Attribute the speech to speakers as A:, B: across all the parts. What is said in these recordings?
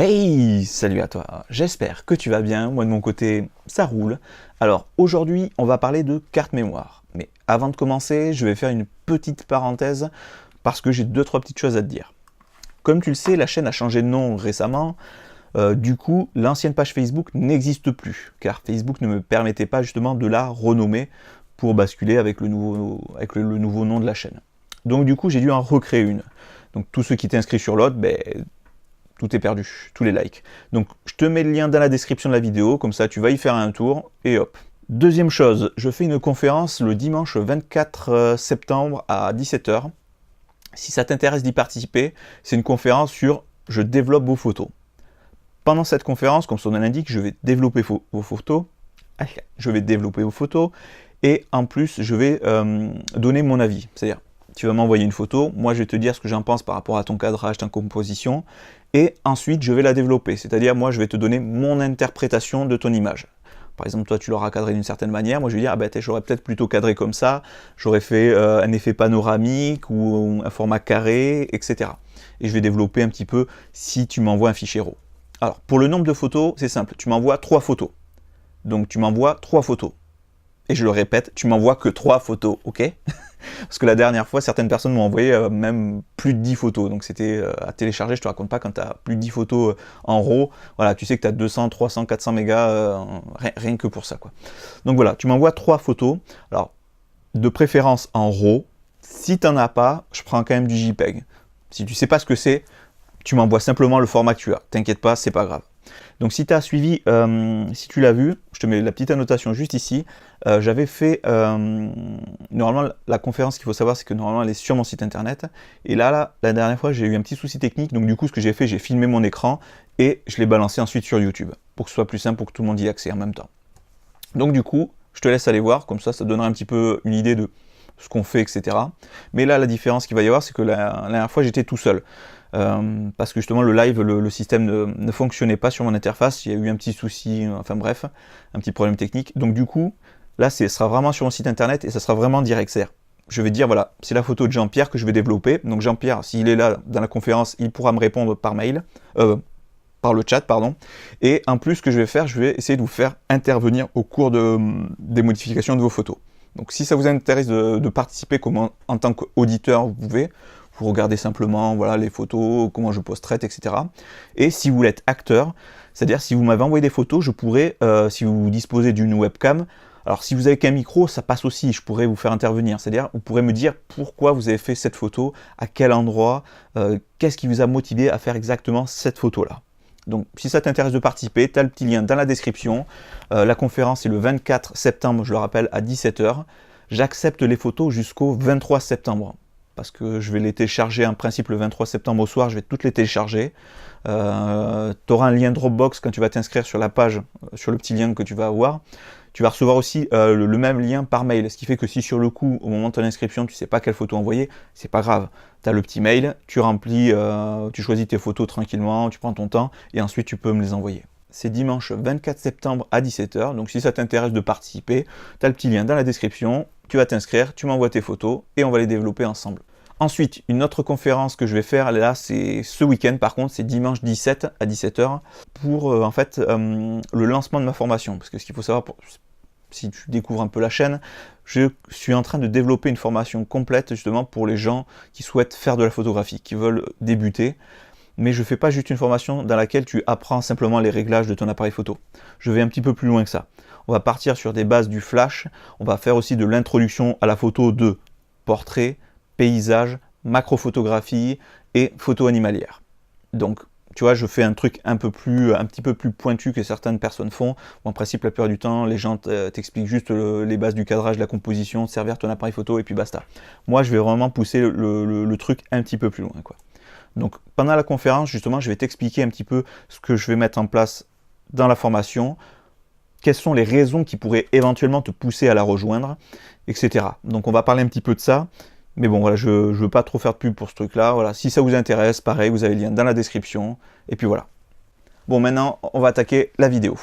A: Hey, salut à toi, j'espère que tu vas bien, moi de mon côté ça roule. Alors aujourd'hui on va parler de carte mémoire, mais avant de commencer je vais faire une petite parenthèse parce que j'ai deux trois petites choses à te dire. Comme tu le sais, la chaîne a changé de nom récemment, du coup l'ancienne page Facebook n'existe plus, car Facebook ne me permettait pas justement de la renommer pour basculer avec le nouveau nom de la chaîne. Donc du coup j'ai dû en recréer une. Donc tous ceux qui étaient inscrits sur l'autre, tout est perdu, tous les likes. Donc je te mets le lien dans la description de la vidéo, comme ça tu vas y faire un tour, et hop. Deuxième chose, je fais une conférence le dimanche 24 septembre à 17 h. Si ça t'intéresse d'y participer, c'est une conférence sur « Je développe vos photos ». Pendant cette conférence, comme son nom l'indique, je vais développer vos photos. Je vais développer vos photos, et en plus, je vais donner mon avis. C'est-à-dire, tu vas m'envoyer une photo, moi je vais te dire ce que j'en pense par rapport à ton cadrage, ta composition, et ensuite je vais la développer, c'est-à-dire moi je vais te donner mon interprétation de ton image. Par exemple, toi tu l'auras cadré d'une certaine manière, moi je vais dire, ah ben j'aurais peut-être plutôt cadré comme ça, j'aurais fait un effet panoramique ou un format carré, etc. Et je vais développer un petit peu si tu m'envoies un fichier RAW. Alors, pour le nombre de photos, c'est simple, tu m'envoies 3 photos. Donc tu m'envoies 3 photos. Et je le répète, tu m'envoies que 3 photos, ok? Parce que la dernière fois, certaines personnes m'ont envoyé même plus de 10 photos. Donc c'était à télécharger, je te raconte pas, quand tu as plus de 10 photos en RAW, voilà, tu sais que tu as 200, 300, 400 mégas, rien que pour ça, quoi. Donc voilà, tu m'envoies 3 photos. Alors, de préférence en RAW. Si tu n'en as pas, je prends quand même du JPEG. Si tu sais pas ce que c'est, tu m'envoies simplement le format que tu as. T'inquiète pas, c'est pas grave. Donc si tu as suivi, si tu l'as vu, je te mets la petite annotation juste ici, j'avais fait, normalement la conférence qu'il faut savoir c'est que normalement elle est sur mon site internet, et là la dernière fois j'ai eu un petit souci technique, donc du coup ce que j'ai fait, j'ai filmé mon écran, et je l'ai balancé ensuite sur YouTube, pour que ce soit plus simple, pour que tout le monde y ait accès en même temps. Donc du coup, je te laisse aller voir, comme ça donnera un petit peu une idée de ce qu'on fait, etc. Mais là la différence qu'il va y avoir, c'est que la dernière fois j'étais tout seul. Parce que justement le live, le système ne fonctionnait pas sur mon interface, il y a eu un petit souci, enfin bref, un petit problème technique. Donc du coup, là ce sera vraiment sur mon site internet et ça sera vraiment direct. C'est-à-dire, je vais dire voilà, c'est la photo de Jean-Pierre que je vais développer. Donc Jean-Pierre, s'il est là dans la conférence, il pourra me répondre par mail, par le chat, pardon. Et en plus, ce que je vais faire, je vais essayer de vous faire intervenir au cours des modifications de vos photos. Donc si ça vous intéresse de participer en tant qu'auditeur, vous pouvez. Vous regardez simplement voilà, les photos, comment je post-traite, etc. Et si vous voulez être acteur, c'est-à-dire si vous m'avez envoyé des photos, je pourrais, si vous disposez d'une webcam, alors si vous avez qu'un micro, ça passe aussi, je pourrais vous faire intervenir. C'est-à-dire, vous pourrez me dire pourquoi vous avez fait cette photo, à quel endroit, qu'est-ce qui vous a motivé à faire exactement cette photo-là. Donc si ça t'intéresse de participer, tu as le petit lien dans la description. La conférence est le 24 septembre, je le rappelle, à 17 h. J'accepte les photos jusqu'au 23 septembre. Parce que je vais les télécharger en principe le 23 septembre au soir, je vais toutes les télécharger. Tu auras un lien Dropbox quand tu vas t'inscrire sur la page, sur le petit lien que tu vas avoir. Tu vas recevoir aussi le même lien par mail, ce qui fait que si sur le coup, au moment de ton inscription, tu ne sais pas quelle photo envoyer, c'est pas grave. Tu as le petit mail, tu remplis, tu choisis tes photos tranquillement, tu prends ton temps, et ensuite tu peux me les envoyer. C'est dimanche 24 septembre à 17 h, donc si ça t'intéresse de participer, tu as le petit lien dans la description, tu vas t'inscrire, tu m'envoies tes photos, et on va les développer ensemble. Ensuite, une autre conférence que je vais faire, là c'est ce week-end par contre, c'est dimanche 17 à 17 h, pour en fait le lancement de ma formation. Parce que ce qu'il faut savoir, si tu découvres un peu la chaîne, je suis en train de développer une formation complète justement pour les gens qui souhaitent faire de la photographie, qui veulent débuter. Mais je ne fais pas juste une formation dans laquelle tu apprends simplement les réglages de ton appareil photo. Je vais un petit peu plus loin que ça. On va partir sur des bases du flash, on va faire aussi de l'introduction à la photo de portrait, paysage, macrophotographie et photo animalière. Donc, tu vois, je fais un truc un petit peu plus pointu que certaines personnes font. En principe, la plupart du temps, les gens t'expliquent juste les bases du cadrage, de la composition, de servir ton appareil photo et puis basta. Moi, je vais vraiment pousser le truc un petit peu plus loin, quoi. Donc, pendant la conférence, justement, je vais t'expliquer un petit peu ce que je vais mettre en place dans la formation, quelles sont les raisons qui pourraient éventuellement te pousser à la rejoindre, etc. Donc, on va parler un petit peu de ça. Mais bon, voilà, je ne veux pas trop faire de pub pour ce truc-là. Voilà, si ça vous intéresse, pareil, vous avez le lien dans la description. Et puis voilà. Bon, maintenant, on va attaquer la vidéo.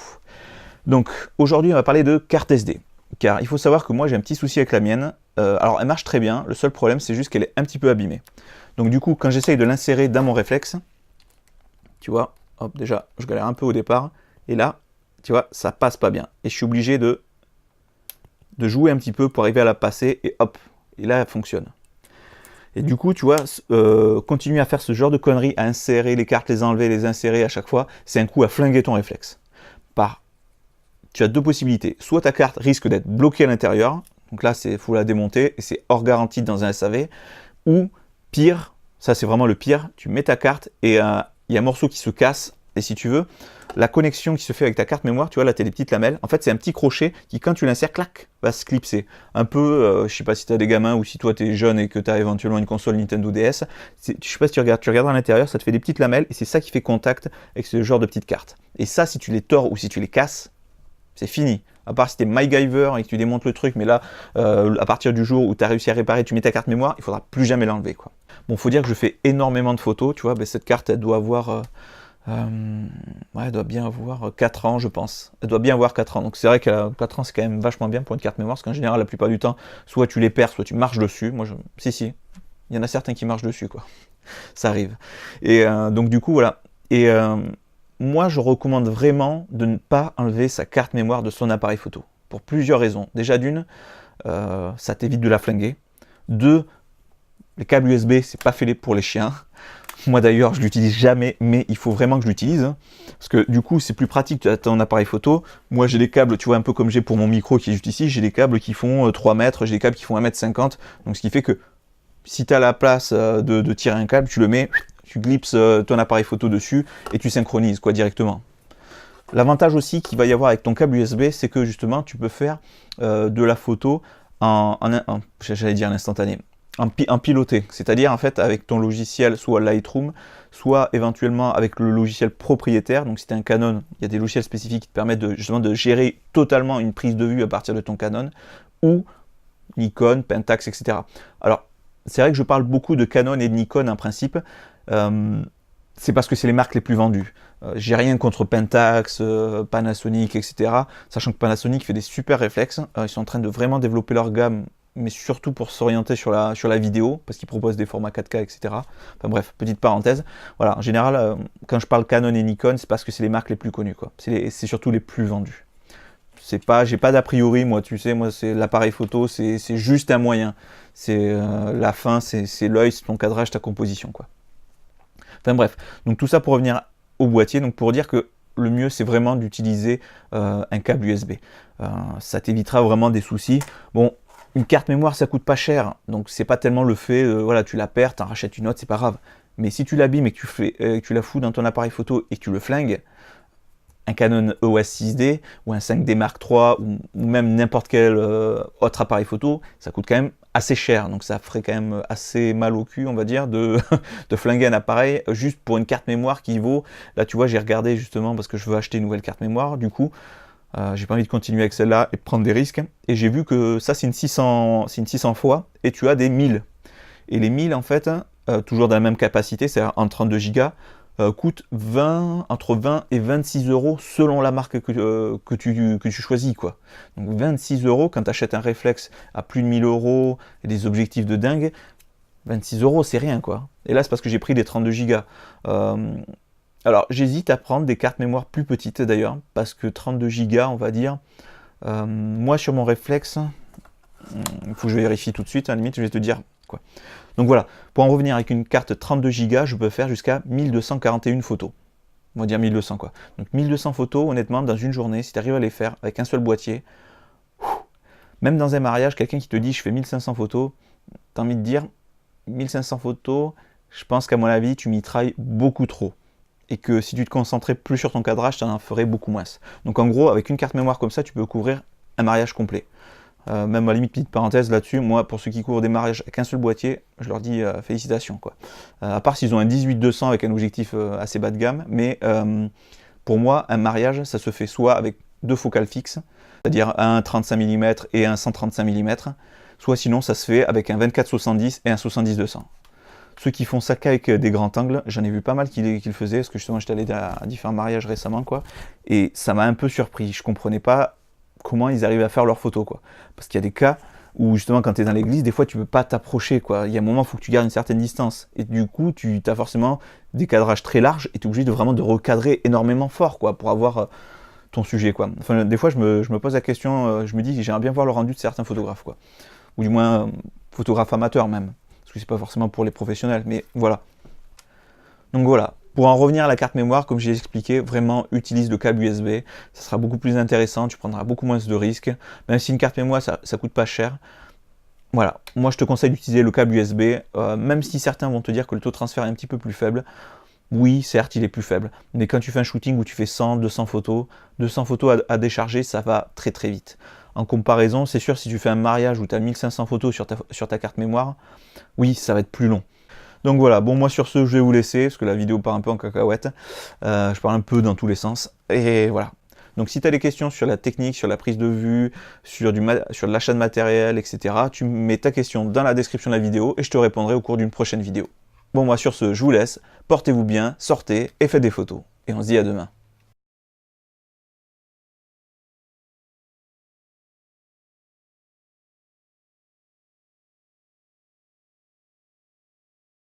A: Donc, aujourd'hui, on va parler de carte SD. Car il faut savoir que moi, j'ai un petit souci avec la mienne. Alors, elle marche très bien. Le seul problème, c'est juste qu'elle est un petit peu abîmée. Donc, du coup, quand j'essaye de l'insérer dans mon réflexe, tu vois, hop, déjà, je galère un peu au départ, et là, tu vois, ça passe pas bien. Et je suis obligé de jouer un petit peu pour arriver à la passer, et hop, et là, elle fonctionne. Et du coup, tu vois, continuer à faire ce genre de conneries, à insérer les cartes, les enlever, les insérer à chaque fois, c'est un coup à flinguer ton réflexe. Tu as deux possibilités. Soit ta carte risque d'être bloquée à l'intérieur, donc là, il faut la démonter, et c'est hors garantie dans un SAV, ou pire, ça c'est vraiment le pire, tu mets ta carte, et il y a un morceau qui se casse, et si tu veux, la connexion qui se fait avec ta carte mémoire, tu vois, là, tu as des petites lamelles. En fait, c'est un petit crochet qui, quand tu l'insères, clac, va se clipser. Un peu, je sais pas si tu as des gamins ou si toi, tu es jeune et que tu as éventuellement une console Nintendo DS. Je sais pas si tu regardes à l'intérieur, ça te fait des petites lamelles et c'est ça qui fait contact avec ce genre de petites cartes. Et ça, si tu les tords ou si tu les casses, c'est fini. À part si tu es MacGyver et que tu démontes le truc, mais là, à partir du jour où tu as réussi à réparer, tu mets ta carte mémoire, il faudra plus jamais l'enlever, quoi. Bon, faut dire que je fais énormément de photos, tu vois, ben, cette carte, elle doit avoir... ouais, elle doit bien avoir 4 ans, je pense. Elle doit bien avoir 4 ans. Donc c'est vrai que 4 ans, c'est quand même vachement bien pour une carte mémoire, parce qu'en général, la plupart du temps, soit tu les perds, soit tu marches dessus. Moi, si. Il y en a certains qui marchent dessus, quoi. Ça arrive. Et donc du coup, voilà. Et moi, je recommande vraiment de ne pas enlever sa carte mémoire de son appareil photo. Pour plusieurs raisons. Déjà d'une, ça t'évite de la flinguer. Deux, les câbles USB, c'est pas fait pour les chiens. Moi d'ailleurs, je l'utilise jamais, mais il faut vraiment que je l'utilise. Parce que du coup, c'est plus pratique, tu as ton appareil photo. Moi, j'ai des câbles, tu vois, un peu comme j'ai pour mon micro qui est juste ici, j'ai des câbles qui font 3 mètres, j'ai des câbles qui font 1,50 m. Donc ce qui fait que si tu as la place de tirer un câble, tu le mets, tu clipses ton appareil photo dessus et tu synchronises quoi directement. L'avantage aussi qu'il va y avoir avec ton câble USB, c'est que justement, tu peux faire de la photo j'allais dire en instantané. En piloté, c'est-à-dire en fait avec ton logiciel soit Lightroom, soit éventuellement avec le logiciel propriétaire. Donc si tu as un Canon, il y a des logiciels spécifiques qui te permettent justement de gérer totalement une prise de vue à partir de ton Canon, ou Nikon, Pentax, etc. Alors c'est vrai que je parle beaucoup de Canon et de Nikon en principe, c'est parce que c'est les marques les plus vendues. J'ai rien contre Pentax, Panasonic, etc. Sachant que Panasonic fait des super réflexes, ils sont en train de vraiment développer leur gamme, mais surtout pour s'orienter sur la vidéo, parce qu'ils proposent des formats 4K, etc. Enfin bref, petite parenthèse. Voilà, en général, quand je parle Canon et Nikon, c'est parce que c'est les marques les plus connues, quoi. C'est surtout les plus vendues. J'ai pas d'a priori, moi, tu sais, moi, c'est l'appareil photo, c'est juste un moyen. C'est la fin, c'est l'œil, c'est ton cadrage, ta composition, quoi. Enfin bref, donc tout ça pour revenir au boîtier, donc pour dire que le mieux, c'est vraiment d'utiliser un câble USB. Ça t'évitera vraiment des soucis. Bon, une carte mémoire, ça coûte pas cher, donc c'est pas tellement le fait, voilà, tu la perds, t'en rachètes une autre, c'est pas grave. Mais si tu l'abîmes et que tu la fous dans ton appareil photo et que tu le flingues, un Canon EOS 6D ou un 5D Mark III ou même n'importe quel autre appareil photo, ça coûte quand même assez cher. Donc ça ferait quand même assez mal au cul, on va dire, de flinguer un appareil juste pour une carte mémoire qui vaut... Là, tu vois, j'ai regardé justement parce que je veux acheter une nouvelle carte mémoire. Du coup, j'ai pas envie de continuer avec celle-là et de prendre des risques. Et j'ai vu que ça, c'est une 600 fois et tu as des 1000. Et les 1000, en fait, toujours dans la même capacité, c'est-à-dire en 32 Go, coûte entre 20 et 26 euros selon la marque que tu choisis, quoi. Donc 26 euros quand tu achètes un réflexe à plus de 1000 euros et des objectifs de dingue, 26 euros c'est rien, quoi. Et là c'est parce que j'ai pris des 32 Go. Alors j'hésite à prendre des cartes mémoire plus petites d'ailleurs, parce que 32 Go on va dire, moi sur mon réflexe, il faut que je vérifie tout de suite, à la limite je vais te dire quoi. Donc voilà, pour en revenir avec une carte 32 Go, je peux faire jusqu'à 1241 photos. On va dire 1200 quoi. Donc 1200 photos, honnêtement, dans une journée, si tu arrives à les faire avec un seul boîtier, même dans un mariage, quelqu'un qui te dit je fais 1500 photos, t'as envie de dire 1500 photos, je pense qu'à mon avis, tu m'y travailles beaucoup trop. Et que si tu te concentrais plus sur ton cadrage, tu en ferais beaucoup moins. Donc en gros, avec une carte mémoire comme ça, tu peux couvrir un mariage complet. Même à la limite, petite parenthèse là-dessus, moi pour ceux qui couvrent des mariages avec un seul boîtier, je leur dis félicitations, quoi. À part s'ils ont un 18-200 avec un objectif assez bas de gamme, mais pour moi un mariage ça se fait soit avec deux focales fixes, c'est-à-dire un 35 mm et un 135 mm, soit sinon ça se fait avec un 24-70 et un 70-200. Ceux qui font ça qu'avec des grands angles, j'en ai vu pas mal qui le faisaient, parce que justement j'étais allé à différents mariages récemment, quoi, et ça m'a un peu surpris, je comprenais pas comment ils arrivent à faire leurs photos, quoi. Parce qu'il y a des cas où justement quand tu es dans l'église, des fois tu peux pas t'approcher, quoi. Il y a un moment, il faut que tu gardes une certaine distance. Et du coup, tu as forcément des cadrages très larges et tu es obligé de vraiment de recadrer énormément fort, quoi, pour avoir ton sujet, quoi. Enfin, des fois, je me pose la question, je me dis, j'aimerais bien voir le rendu de certains photographes, quoi. Ou du moins, photographes amateurs même. Parce que c'est pas forcément pour les professionnels, mais voilà. Donc voilà. Pour en revenir à la carte mémoire, comme j'ai expliqué, vraiment utilise le câble USB. Ça sera beaucoup plus intéressant, tu prendras beaucoup moins de risques. Même si une carte mémoire, ça coûte pas cher. Voilà, moi je te conseille d'utiliser le câble USB, même si certains vont te dire que le taux de transfert est un petit peu plus faible. Oui, certes, il est plus faible, mais quand tu fais un shooting où tu fais 100, 200 photos à décharger, ça va très très vite. En comparaison, c'est sûr, si tu fais un mariage où tu as 1500 photos sur ta carte mémoire, oui, ça va être plus long. Donc voilà, bon, moi sur ce, je vais vous laisser, parce que la vidéo part un peu en cacahuète. Je parle un peu dans tous les sens, et voilà. Donc si tu as des questions sur la technique, sur la prise de vue, sur l'achat de matériel, etc., tu mets ta question dans la description de la vidéo, et je te répondrai au cours d'une prochaine vidéo. Bon, moi sur ce, je vous laisse, portez-vous bien, sortez et faites des photos. Et on se dit à demain.